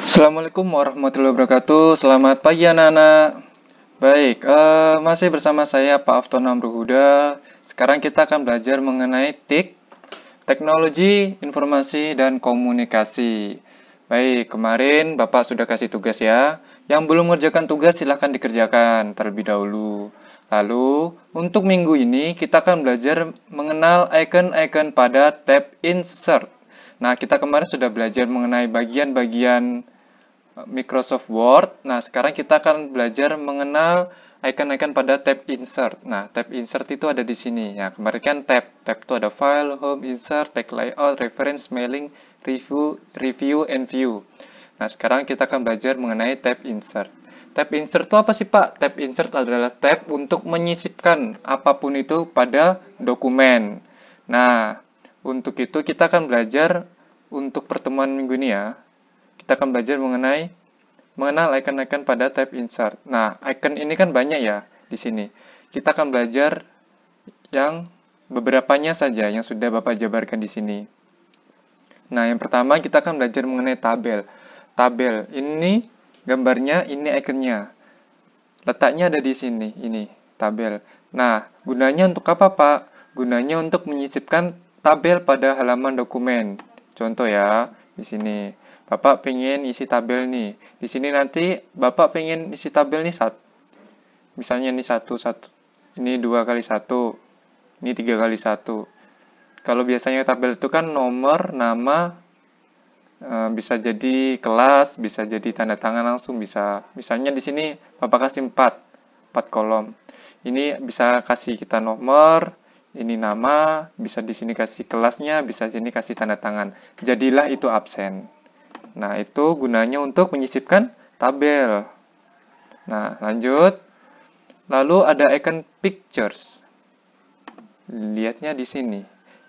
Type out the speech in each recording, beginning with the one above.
Assalamualaikum warahmatullahi wabarakatuh. Selamat pagi anak-anak. Baik, masih bersama saya Pak Afton Amruhuda. Sekarang kita akan belajar mengenai TIK, Teknologi, Informasi, dan Komunikasi. Baik, kemarin Bapak sudah kasih tugas ya. Yang belum mengerjakan tugas silahkan dikerjakan terlebih dahulu. Lalu, untuk minggu ini kita akan belajar mengenal icon-icon pada tab Insert. Nah, kita kemarin sudah belajar mengenai bagian-bagian Microsoft Word. Nah, sekarang kita akan belajar mengenal icon-icon pada tab Insert. Nah, tab Insert itu ada di sini. Ya, kemarin kan tab itu ada File, Home, Insert, Tag Layout, Reference, Mailing, Review, and View. Nah, sekarang kita akan belajar mengenai tab Insert. Tab Insert itu apa sih, Pak? Tab Insert adalah tab untuk menyisipkan apapun itu pada dokumen. Nah, untuk itu kita akan belajar untuk pertemuan minggu ini ya. Kita akan belajar mengenal icon-icon pada tab Insert. Nah, icon ini kan banyak ya di sini. Kita akan belajar yang beberapanya saja yang sudah Bapak jabarkan di sini. Nah, yang pertama kita akan belajar mengenai tabel. Tabel ini gambarnya, ini ikonnya. Letaknya ada di sini, ini tabel. Nah, gunanya untuk apa, Pak? Gunanya untuk menyisipkan tabel pada halaman dokumen. Contoh ya, di sini. Bapak pengen isi tabel nih. Di sini nanti Bapak pengen isi tabel nih misalnya ini ini 2x1, ini 3x1. Kalau biasanya tabel itu kan nomor, nama, bisa jadi kelas, bisa jadi tanda tangan langsung bisa. Misalnya di sini Bapak kasih 4 kolom. Ini bisa kasih kita nomor, ini nama, bisa di sini kasih kelasnya, bisa di sini kasih tanda tangan. Jadilah itu absen. Nah, itu gunanya untuk menyisipkan tabel. Nah, lanjut. Lalu ada icon pictures. Lihatnya di sini.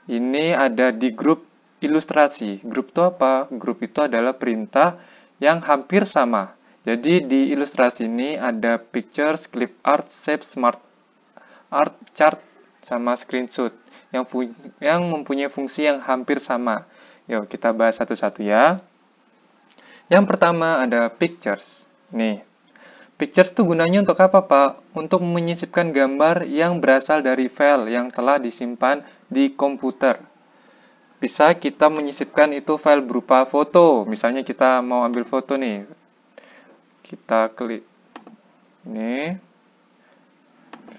Ini ada di grup ilustrasi. Grup itu apa? Grup itu adalah perintah yang hampir sama. Jadi di ilustrasi ini ada pictures, clip art, save, smart art, chart, sama screenshot yang mempunyai fungsi yang hampir sama. Yuk, kita bahas satu-satu ya. Yang pertama ada pictures. Nih, pictures itu gunanya untuk apa, Pak? Untuk menyisipkan gambar yang berasal dari file yang telah disimpan di komputer. Bisa kita menyisipkan itu file berupa foto. Misalnya kita mau ambil foto nih. Kita klik ini,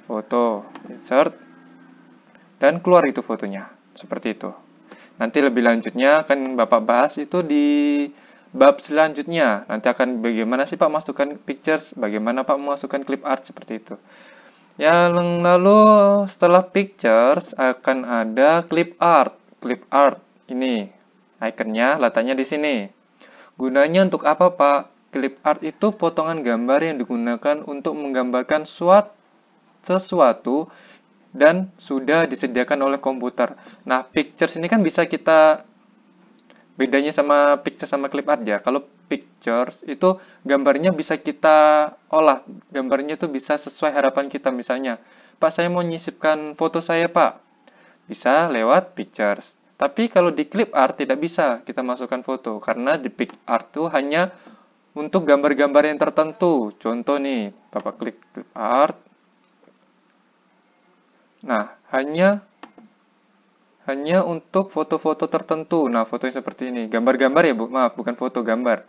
foto, insert, dan keluar itu fotonya. Seperti itu. Nanti lebih lanjutnya akan Bapak bahas itu di bab selanjutnya. Nanti akan bagaimana sih Pak masukkan pictures, bagaimana Pak memasukkan clip art seperti itu. Yang lalu setelah pictures akan ada clip art. Clip art ini ikonnya letaknya di sini. Gunanya untuk apa Pak? Clip art itu potongan gambar yang digunakan untuk menggambarkan sesuatu dan sudah disediakan oleh komputer. Nah, pictures ini kan bisa kita bedanya sama picture sama clip art ya. Kalau pictures itu gambarnya bisa kita olah. Gambarnya itu bisa sesuai harapan kita misalnya. Pak, saya mau nyisipkan foto saya, Pak. Bisa lewat pictures. Tapi kalau di clip art tidak bisa kita masukkan foto. Karena di pic art itu hanya untuk gambar-gambar yang tertentu. Contoh nih, Bapak klik clip art. Nah, hanya untuk foto-foto tertentu. Nah, foto yang seperti ini. Gambar-gambar ya, Bu. Maaf, bukan foto, gambar.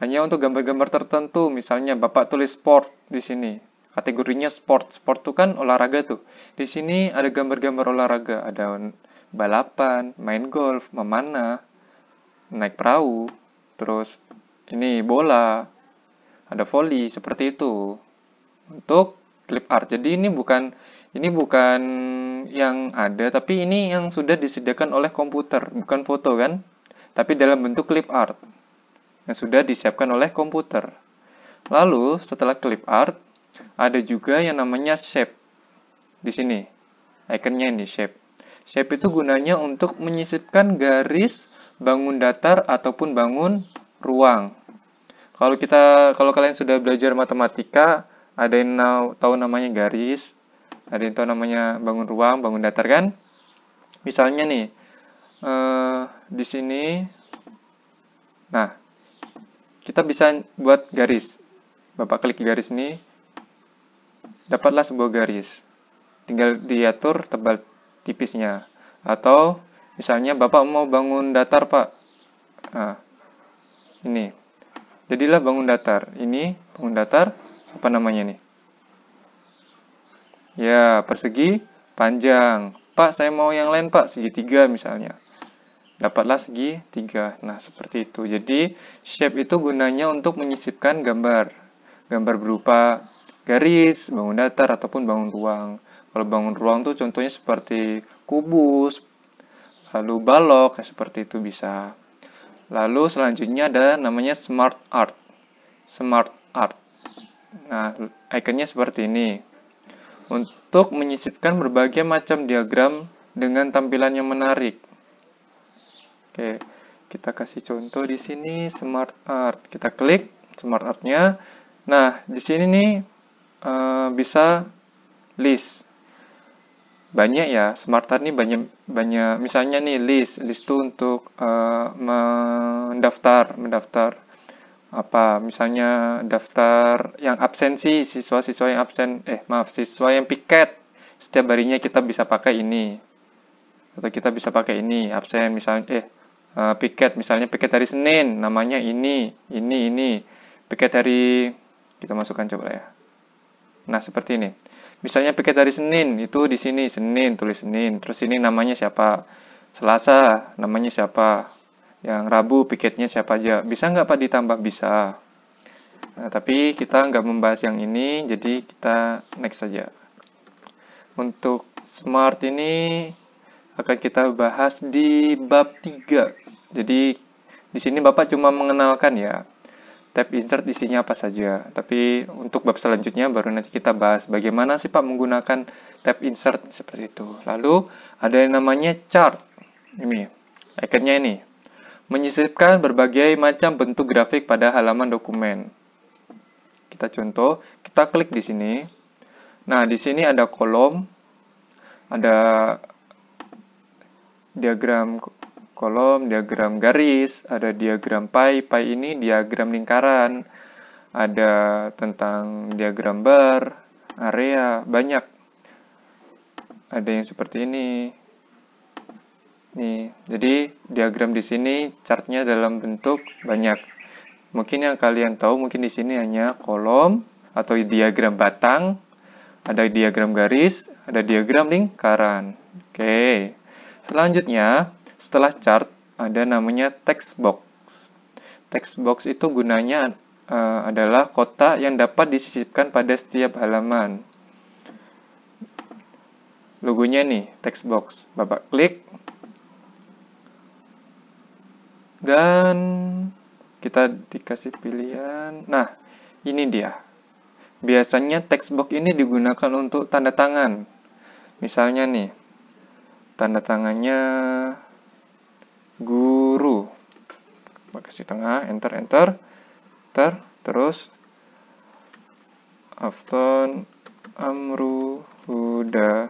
Hanya untuk gambar-gambar tertentu. Misalnya, Bapak tulis sport di sini. Kategorinya sport. Sport itu kan olahraga tuh. Di sini ada gambar-gambar olahraga. Ada balapan, main golf, memanah, naik perahu. Terus, ini bola. Ada volley, seperti itu. Untuk clip art. Jadi ini bukan yang ada, tapi ini yang sudah disediakan oleh komputer, bukan foto kan? Tapi dalam bentuk clip art yang sudah disiapkan oleh komputer. Lalu setelah clip art ada juga yang namanya shape. Di sini ikonnya ini shape. Shape itu gunanya untuk menyisipkan garis, bangun datar ataupun bangun ruang. Kalau kalian sudah belajar matematika, ada yang tahu namanya garis, ada yang tahu namanya bangun ruang, bangun datar kan? Misalnya nih, di sini, nah, kita bisa buat garis. Bapak klik garis ini, dapatlah sebuah garis. Tinggal diatur tebal tipisnya. Atau misalnya Bapak mau bangun datar, Pak. Nah, ini. Jadilah bangun datar. Ini bangun datar, apa namanya nih? Ya, persegi panjang. Pak, saya mau yang lain, Pak. Segitiga misalnya. Dapatlah segitiga. Nah, seperti itu. Jadi, shape itu gunanya untuk menyisipkan gambar. Gambar berupa garis, bangun datar, ataupun bangun ruang. Kalau bangun ruang tuh contohnya seperti kubus, lalu balok, seperti itu bisa. Lalu selanjutnya ada namanya Smart Art. Smart Art. Nah, ikonnya seperti ini. Untuk menyisipkan berbagai macam diagram dengan tampilan yang menarik. Oke, kita kasih contoh di sini Smart Art. Kita klik Smart Art-nya. Nah, di sini nih bisa list. Banyak ya, Smart Art ini banyak. Misalnya nih list itu untuk mendaftar apa? Misalnya daftar yang absensi, siswa-siswa yang absen, siswa yang piket. Setiap harinya kita bisa pakai ini. Atau kita bisa pakai ini, absen misalnya piket misalnya piket hari Senin, namanya ini. Piket hari kita masukkan coba ya. Nah, seperti ini. Misalnya piket hari Senin, itu di sini Senin, tulis Senin. Terus ini namanya siapa? Selasa, namanya siapa? Yang Rabu, piketnya siapa aja? Bisa nggak Pak ditambah? Bisa. Nah, tapi kita nggak membahas yang ini, jadi kita next saja. Untuk Smart ini akan kita bahas di bab 3. Jadi di sini Bapak cuma mengenalkan ya. Tab insert isinya apa saja. Tapi untuk bab selanjutnya baru nanti kita bahas bagaimana sih Pak menggunakan tab insert seperti itu. Lalu ada yang namanya chart. Ini, ikonnya ini. Menyisipkan berbagai macam bentuk grafik pada halaman dokumen. Kita contoh, kita klik di sini. Nah, di sini ada kolom, ada diagram kolom, diagram garis, ada diagram pie ini diagram lingkaran, ada tentang diagram bar, area, banyak. Ada yang seperti ini. Nih, jadi diagram di sini chartnya dalam bentuk banyak. Mungkin yang kalian tahu mungkin di sini hanya kolom atau diagram batang, ada diagram garis, ada diagram lingkaran. Oke. Selanjutnya, setelah chart ada namanya text box. Text box itu gunanya adalah kotak yang dapat disisipkan pada setiap halaman. Logonya nih, text box. Bapak klik. Dan kita dikasih pilihan. Nah, ini dia. Biasanya text box ini digunakan untuk tanda tangan. Misalnya nih, tanda tangannya guru. Kasih tengah, enter. Terus Afton Amru Huda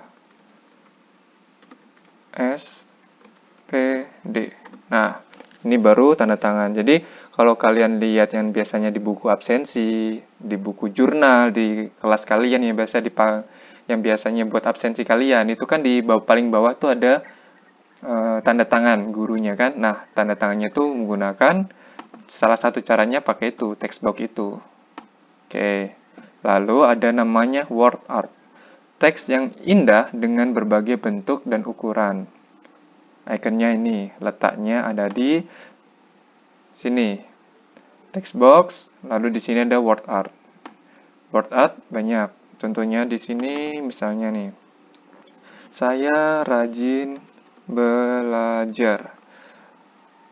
SPD. Nah, ini baru tanda tangan. Jadi, kalau kalian lihat yang biasanya di buku absensi, di buku jurnal, di kelas kalian yang biasanya buat absensi kalian, itu kan di paling bawah tuh ada tanda tangan gurunya kan. Nah, tanda tangannya itu menggunakan salah satu caranya pakai itu, text box itu. Oke. Lalu ada namanya word art. Teks yang indah dengan berbagai bentuk dan ukuran. Ikonnya ini, letaknya ada di sini. Text box, lalu di sini ada word art. Word art banyak. Contohnya di sini misalnya nih. Saya rajin belajar.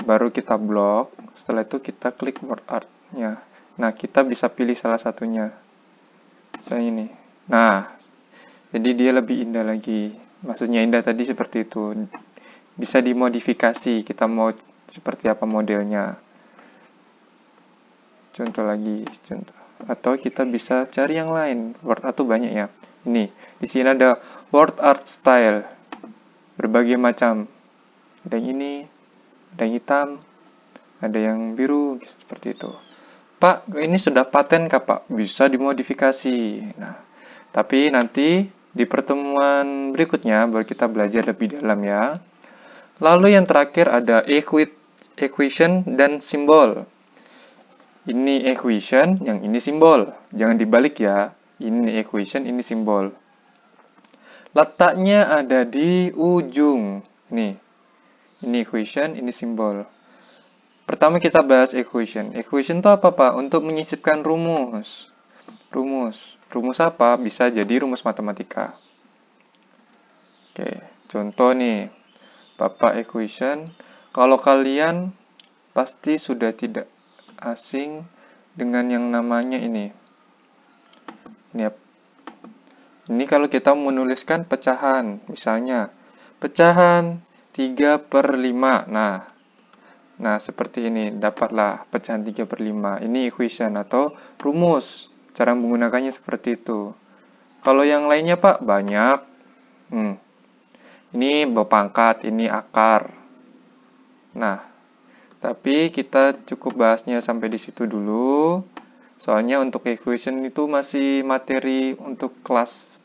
Baru kita blok, setelah itu kita klik word art-nya. Nah, kita bisa pilih salah satunya. Misalnya ini. Nah, jadi dia lebih indah lagi. Maksudnya indah tadi seperti itu. Bisa dimodifikasi, kita mau seperti apa modelnya. Contoh lagi, contoh. Atau kita bisa cari yang lain. Word art tuh banyak ya. Ini, di sini ada word art style. Berbagai macam. Ada yang ini, ada yang hitam, ada yang biru, seperti itu. Pak, ini sudah paten kah Pak? Bisa dimodifikasi. Nah, tapi nanti di pertemuan berikutnya baru kita belajar lebih dalam ya. Lalu yang terakhir ada equation dan simbol. Ini equation, yang ini simbol. Jangan dibalik ya. Ini equation, ini simbol. Letaknya ada di ujung. Nih. Ini equation, ini simbol. Pertama kita bahas equation. Equation itu apa, Pak? Untuk menyisipkan rumus. Rumus apa? Bisa jadi rumus matematika. Oke, contoh nih. Bapak equation. Kalau kalian pasti sudah tidak asing dengan yang namanya ini. Ini kalau kita menuliskan pecahan. Misalnya, pecahan 3/5. Nah, seperti ini, dapatlah pecahan 3/5. Ini equation atau rumus. Cara menggunakannya seperti itu. Kalau yang lainnya, Pak, banyak. Ini berpangkat, ini akar. Nah, tapi kita cukup bahasnya sampai di situ dulu. Soalnya untuk equation itu masih materi untuk kelas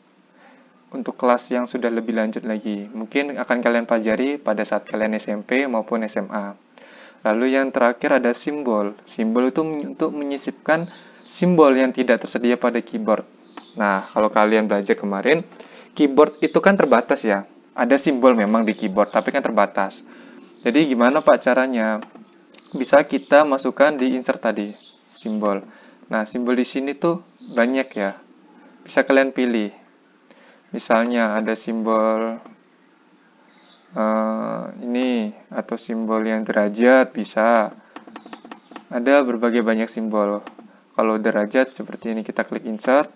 yang sudah lebih lanjut lagi. Mungkin akan kalian pelajari pada saat kalian SMP maupun SMA. Lalu yang terakhir ada simbol. Simbol itu untuk menyisipkan simbol yang tidak tersedia pada keyboard. Nah, kalau kalian belajar kemarin, keyboard itu kan terbatas ya. Ada simbol memang di keyboard, tapi kan terbatas. Jadi gimana Pak caranya? Bisa kita masukkan di insert tadi, simbol. Nah, simbol di sini tuh banyak ya. Bisa kalian pilih. Misalnya ada simbol ini atau simbol yang derajat bisa. Ada berbagai banyak simbol. Kalau derajat seperti ini kita klik insert,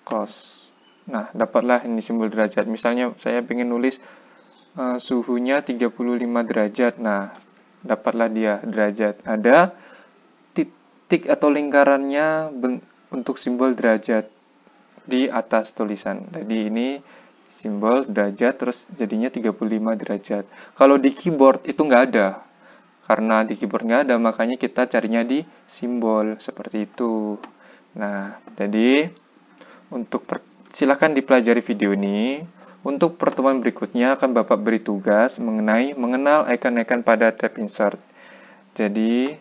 close. Nah, dapatlah ini simbol derajat. Misalnya saya ingin nulis suhunya 35 derajat. Nah, dapatlah dia derajat. Ada titik atau lingkarannya untuk simbol derajat di atas tulisan. Jadi ini simbol derajat terus jadinya 35 derajat. Kalau di keyboard itu nggak ada. Karena di keyboard nggak ada, makanya kita carinya di simbol seperti itu. Nah, jadi silakan dipelajari video ini. Untuk pertemuan berikutnya akan Bapak beri tugas mengenal icon-icon pada tab insert. Jadi,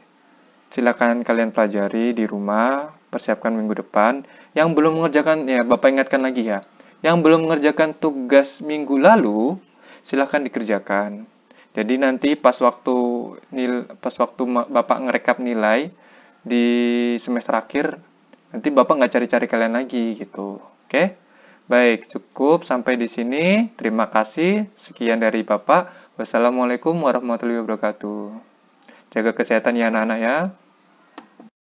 silakan kalian pelajari di rumah, persiapkan minggu depan. Yang belum mengerjakan, ya Bapak ingatkan lagi ya. Yang belum mengerjakan tugas minggu lalu, silahkan dikerjakan. Jadi nanti pas waktu Bapak ngerekap nilai di semester akhir, nanti Bapak nggak cari-cari kalian lagi gitu. Oke? Baik, cukup sampai di sini. Terima kasih. Sekian dari Bapak. Wassalamualaikum warahmatullahi wabarakatuh. Jaga kesehatan ya anak-anak ya.